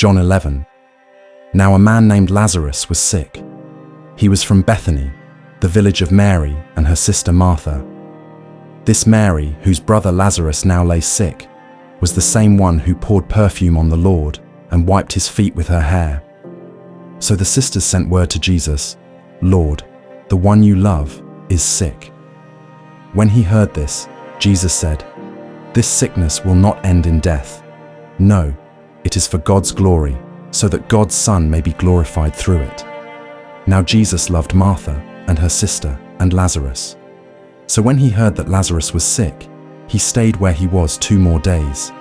John 11. Now a man named Lazarus was sick. He was from Bethany, the village of Mary and her sister Martha. This Mary, whose brother Lazarus now lay sick, was the same one who poured perfume on the Lord and wiped his feet with her hair. So the sisters sent word to Jesus, "Lord, the one you love is sick." When he heard this, Jesus said, "This sickness will not end in death. No, it is for God's glory, so that God's Son may be glorified through it." Now Jesus loved Martha and her sister and Lazarus. So when he heard that Lazarus was sick, he stayed where he was 2 more days.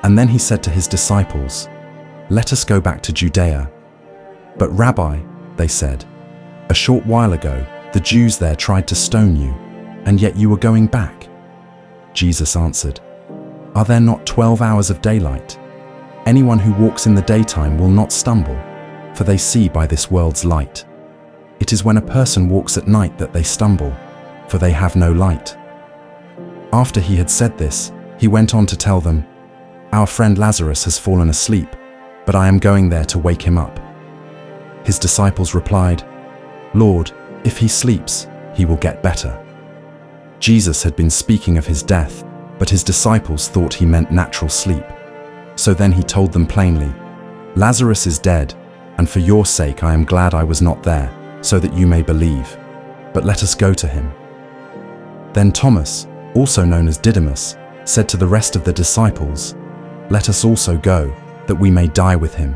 And then he said to his disciples, "Let us go back to Judea." "But Rabbi," they said, "a short while ago the Jews there tried to stone you, and yet you were going back." Jesus answered, "Are there not 12 hours of daylight? Anyone who walks in the daytime will not stumble, for they see by this world's light. It is when a person walks at night that they stumble, for they have no light." After he had said this, he went on to tell them, "Our friend Lazarus has fallen asleep, but I am going there to wake him up." His disciples replied, "Lord, if he sleeps, he will get better." Jesus had been speaking of his death, but his disciples thought he meant natural sleep. So then he told them plainly, "Lazarus is dead, and for your sake I am glad I was not there, so that you may believe. But let us go to him." Then Thomas, also known as Didymus, said to the rest of the disciples, "Let us also go, that we may die with him."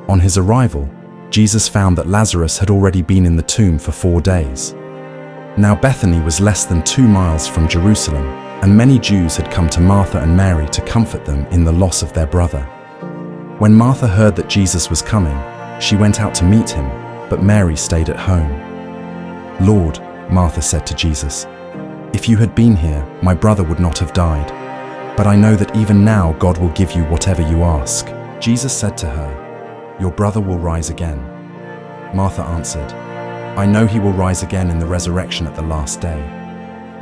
On his arrival, Jesus found that Lazarus had already been in the tomb for 4 days. Now Bethany was less than 2 miles from Jerusalem, and many Jews had come to Martha and Mary to comfort them in the loss of their brother. When Martha heard that Jesus was coming, she went out to meet him, but Mary stayed at home. "Lord," Martha said to Jesus, "if you had been here, my brother would not have died. But I know that even now God will give you whatever you ask." Jesus said to her, "Your brother will rise again." Martha answered, "I know he will rise again in the resurrection at the last day."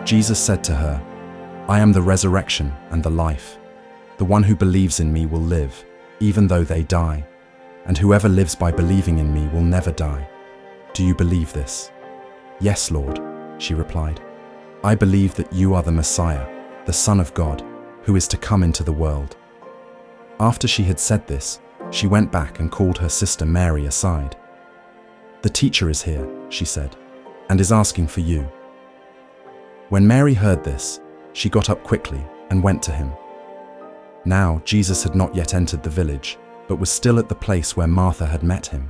Jesus said to her, "I am the resurrection and the life. The one who believes in me will live, even though they die, and whoever lives by believing in me will never die. Do you believe this?" "Yes, Lord," she replied. "I believe that you are the Messiah, the Son of God, who is to come into the world." After she had said this, she went back and called her sister Mary aside. "The teacher is here," she said, "and is asking for you." When Mary heard this, she got up quickly and went to him. Now Jesus had not yet entered the village, but was still at the place where Martha had met him.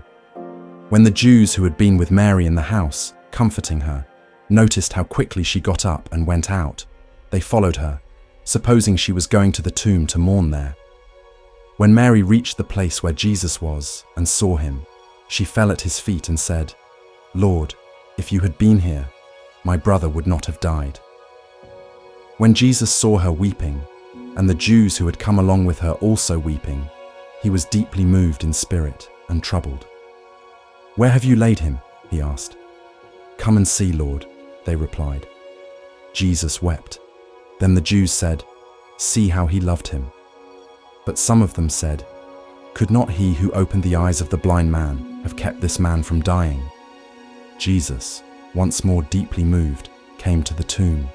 When the Jews who had been with Mary in the house, comforting her, noticed how quickly she got up and went out, they followed her, supposing she was going to the tomb to mourn there. When Mary reached the place where Jesus was and saw him, she fell at his feet and said, "Lord, if you had been here, my brother would not have died." When Jesus saw her weeping, and the Jews who had come along with her also weeping, he was deeply moved in spirit and troubled. "Where have you laid him?" he asked. "Come and see, Lord," they replied. Jesus wept. Then the Jews said, "See how he loved him." But some of them said, "Could not he who opened the eyes of the blind man have kept this man from dying?" Jesus, once more deeply moved, came to the tomb.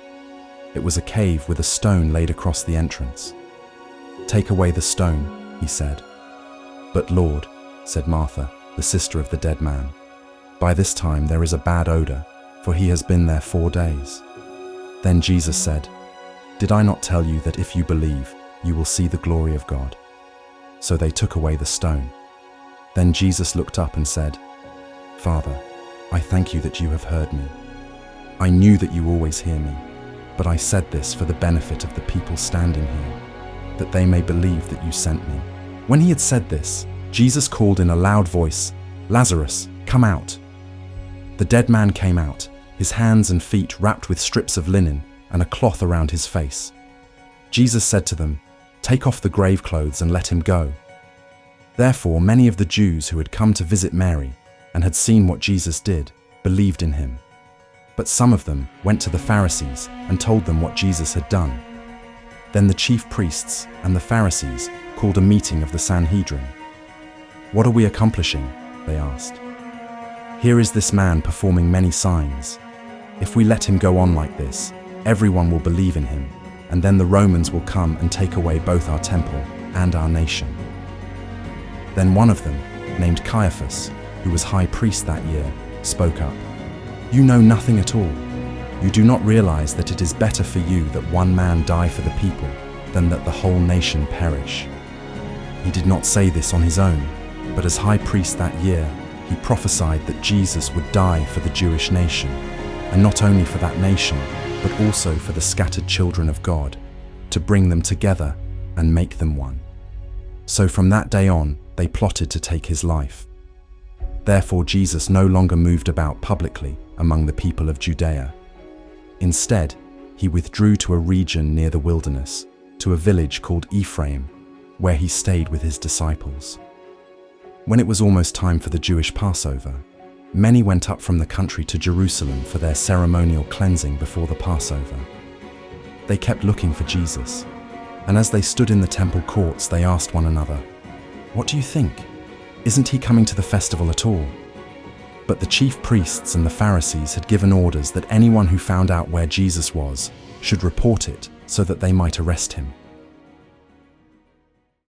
It was a cave with a stone laid across the entrance. "Take away the stone," he said. "But Lord," said Martha, the sister of the dead man, "by this time there is a bad odor, for he has been there 4 days." Then Jesus said, "Did I not tell you that if you believe, you will see the glory of God?" So they took away the stone. Then Jesus looked up and said, "Father, I thank you that you have heard me. I knew that you always hear me, but I said this for the benefit of the people standing here, that they may believe that you sent me." When he had said this, Jesus called in a loud voice, "Lazarus, come out." The dead man came out, his hands and feet wrapped with strips of linen and a cloth around his face. Jesus said to them, "Take off the grave clothes and let him go." Therefore many of the Jews who had come to visit Mary and had seen what Jesus did believed in him. But some of them went to the Pharisees and told them what Jesus had done. Then the chief priests and the Pharisees called a meeting of the Sanhedrin. "What are we accomplishing?" they asked. "Here is this man performing many signs. If we let him go on like this, everyone will believe in him, and then the Romans will come and take away both our temple and our nation." Then one of them, named Caiaphas, who was high priest that year, spoke up. "You know nothing at all. You do not realize that it is better for you that one man die for the people than that the whole nation perish." He did not say this on his own, but as high priest that year, he prophesied that Jesus would die for the Jewish nation, and not only for that nation, but also for the scattered children of God, to bring them together and make them one. So from that day on, they plotted to take his life. Therefore, Jesus no longer moved about publicly among the people of Judea. Instead, he withdrew to a region near the wilderness, to a village called Ephraim, where he stayed with his disciples. When it was almost time for the Jewish Passover, many went up from the country to Jerusalem for their ceremonial cleansing before the Passover. They kept looking for Jesus, and as they stood in the temple courts, they asked one another, "What do you think? Isn't he coming to the festival at all?" But the chief priests and the Pharisees had given orders that anyone who found out where Jesus was should report it so that they might arrest him.